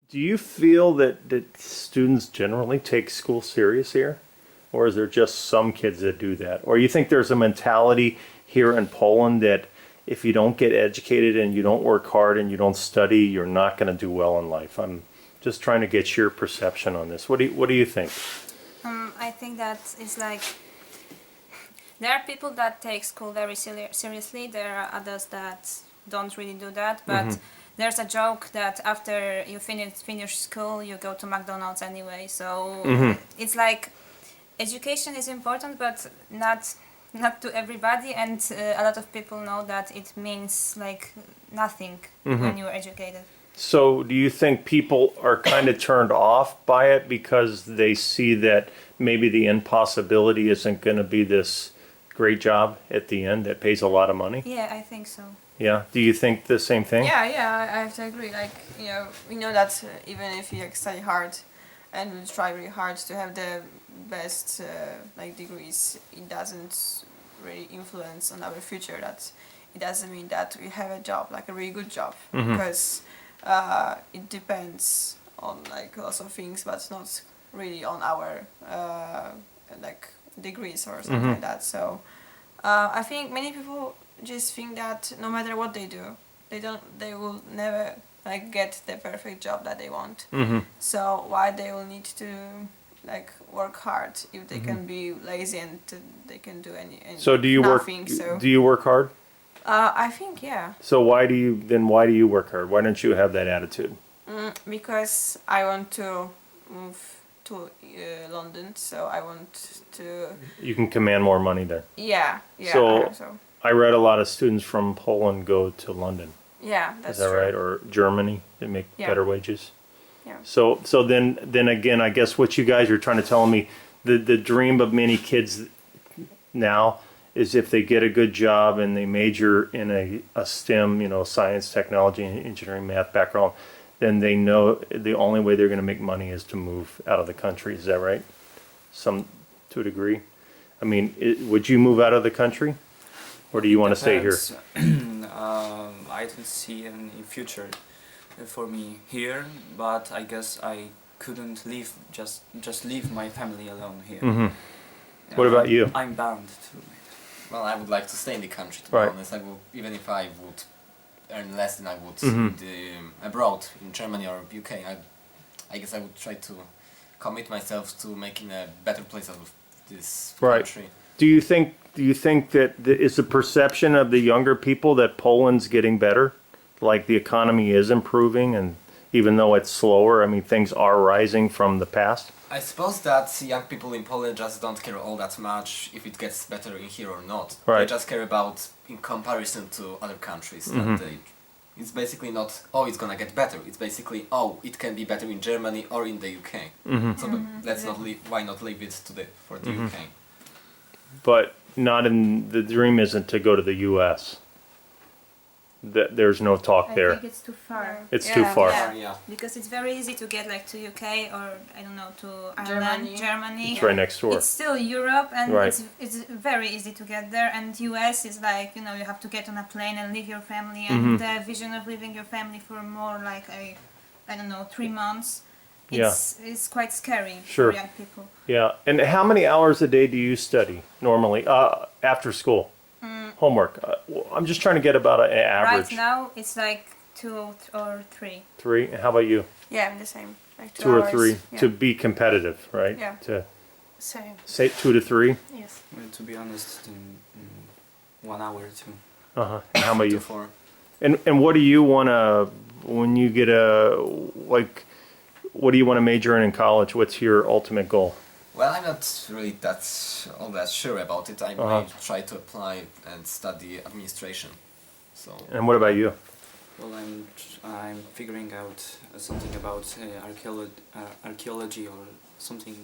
Do you feel that students generally take school serious here? Or is there just some kids that do that? Or you think there's a mentality here in Poland that if you don't get educated and you don't work hard and you don't study, you're not going to do well in life? I'm just trying to get your perception on this. What do you think? I think that it's like there are people that take school very seriously. There are others that don't really do that. But there's a joke that after you finish school, you go to McDonald's anyway. So it's like education is important, but not to everybody. And a lot of people know that it means like nothing when you're educated. So do you think people are kind of turned off by it because they see that maybe the impossibility isn't going to be this great job at the end that pays a lot of money? Yeah, I think so. Yeah. Do you think the same thing? Yeah, I have to agree. Like, we know that even if you study hard and we try really hard to have the best degrees, it doesn't really influence on our future. That it doesn't mean that we have a job, like a really good job, because it depends on like lots of things, but not really on our degrees or something like that. So I think many people just think that no matter what they do, they will never like get the perfect job that they want. So why they will need to like work hard if they can be lazy and they can do any So do you nothing, work? so. Do you work hard? I think yeah. So why do you work hard? Why don't you have that attitude? Because I want to move to London, so I want to. You can command more money there. Yeah. So- I hope so. I read a lot of students from Poland go to London. Yeah, that's Is that true. right? Or Germany, they make Yeah. better wages. Yeah. So then again, I guess what you guys are trying to tell me, the dream of many kids now is if they get a good job and they major in a STEM, science, technology, engineering, math background, then they know the only way they're going to make money is to move out of the country. Is that right? To a degree. I mean, would you move out of the country, or do you want to stay here? I don't see any future for me here, but I guess I couldn't leave just leave my family alone here. What about you? I'm bound to. Well, I would like to stay in the country, to be Right. honest. Even if I would earn less than I would abroad, in Germany or UK, I guess I would try to commit myself to making a better place out of this Right. country. Do you think that is the perception of the younger people that Poland's getting better? Like the economy is improving, and even though it's slower, I mean, things are rising from the past? I suppose that young people in Poland just don't care all that much if it gets better in here or not. Right. They just care about in comparison to other countries. That it's basically not, oh, it's gonna get better. It's basically, oh, it can be better in Germany or in the UK. So let's not why not leave it for the UK? But the dream isn't to go to the U.S. There's no talk I there. think it's too far. It's too far. Yeah. Because it's very easy to get like to UK or I don't know to Ireland, Germany. It's right next door. It's still Europe, and Right. it's very easy to get there. And US is like you have to get on a plane and leave your family, and the vision of leaving your family for more like I don't know 3 months. It's quite scary Sure. for young people. Yeah. And how many hours a day do you study normally after school? Homework. I'm just trying to get about an average. Right now it's like 2 or 3. 3. And how about you? Yeah, I'm the same. Like 2 2 or hours. 3 Yeah. to be competitive, right? Yeah. To Same. say 2 to 3. Yes. To be honest, in 1 hour or 2. And how about To you? 4. And what do you want to when you get what do you want to major in college? What's your ultimate goal? Well, I'm not really all that sure about it. I might try to apply and study administration. So. And what about you? Well, I'm figuring out something about archaeology or something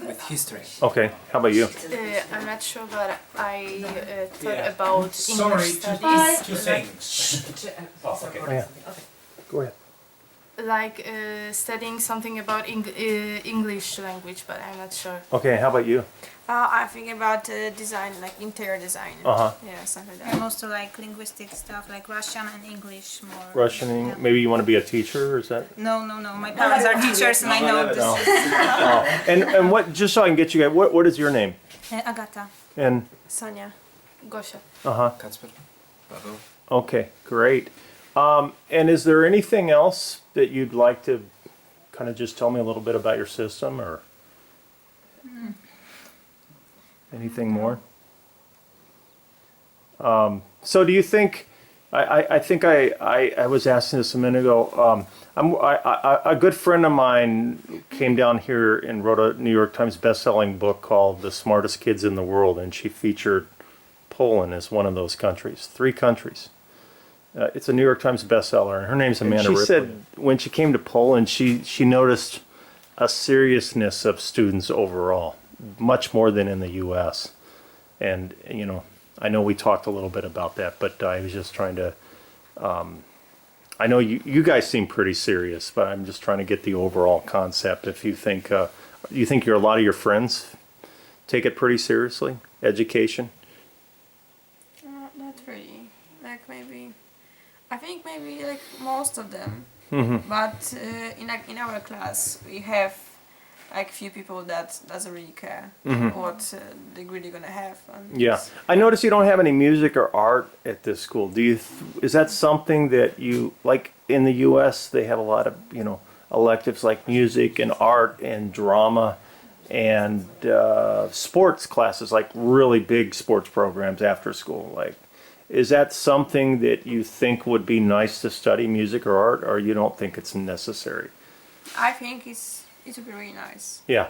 with history. Okay. How about you? I'm not sure, but I thought about English studies. Go ahead. like studying something about English language, but I'm not sure. Okay, how about you? I think about design, like interior design. Uh-huh. Yeah, something like I'm that. also like linguistic stuff, like Russian and English more. Russian, Yeah. maybe you want to be a teacher, or is that? No. My parents are teachers, and I know this. No. Oh. And what? Just so I can get you guys, what is your name? Agata. And Sonia. Gosia. Kacper. Paweł? okay, great. And is there anything else that you'd like to kind of just tell me a little bit about your system, or anything more? So do you think? I think I was asking this a minute ago. A good friend of mine came down here and wrote a New York Times best-selling book called "The Smartest Kids in the World," and she featured Poland as one of those countries. 3 countries. It's a New York Times bestseller, and her name's Amanda Ripley. She said when she came to Poland, she noticed a seriousness of students overall, much more than in the U.S. And you know, I know we talked a little bit about that, but I was just trying to. I know you guys seem pretty serious, but I'm just trying to get the overall concept. If you think a lot of your friends take it pretty seriously, education. Not really. Like maybe, I think maybe like most of them. Mm-hmm. But in our class we have like few people that doesn't really care what degree they're gonna have. And Yeah, I notice you don't have any music or art at this school. Is that something that you like? In the U.S., they have a lot of electives like music and art and drama, and sports classes, like really big sports programs after school. Like, is that something that you think would be nice to study, music or art, or you don't think it's necessary? I think it would be really nice Yeah.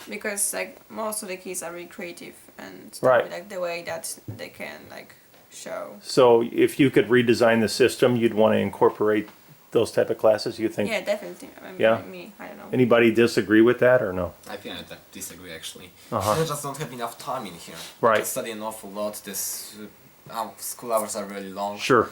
because like most of the kids are really creative and Right. like the way that they can like show. So if you could redesign the system, you'd want to incorporate those type of classes, you think? Yeah, definitely. I mean, Yeah. me, I don't know. Anybody disagree with that or no? I think I disagree actually. Uh-huh. I just don't have enough time in here. Right. I study an awful lot. Our school hours are really long. Sure.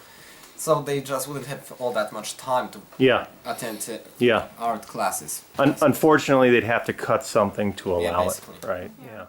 So they just wouldn't have all that much time to Yeah. attend Yeah. art classes. Unfortunately, they'd have to cut something to Yeah, allow it. basically. Right. Yeah.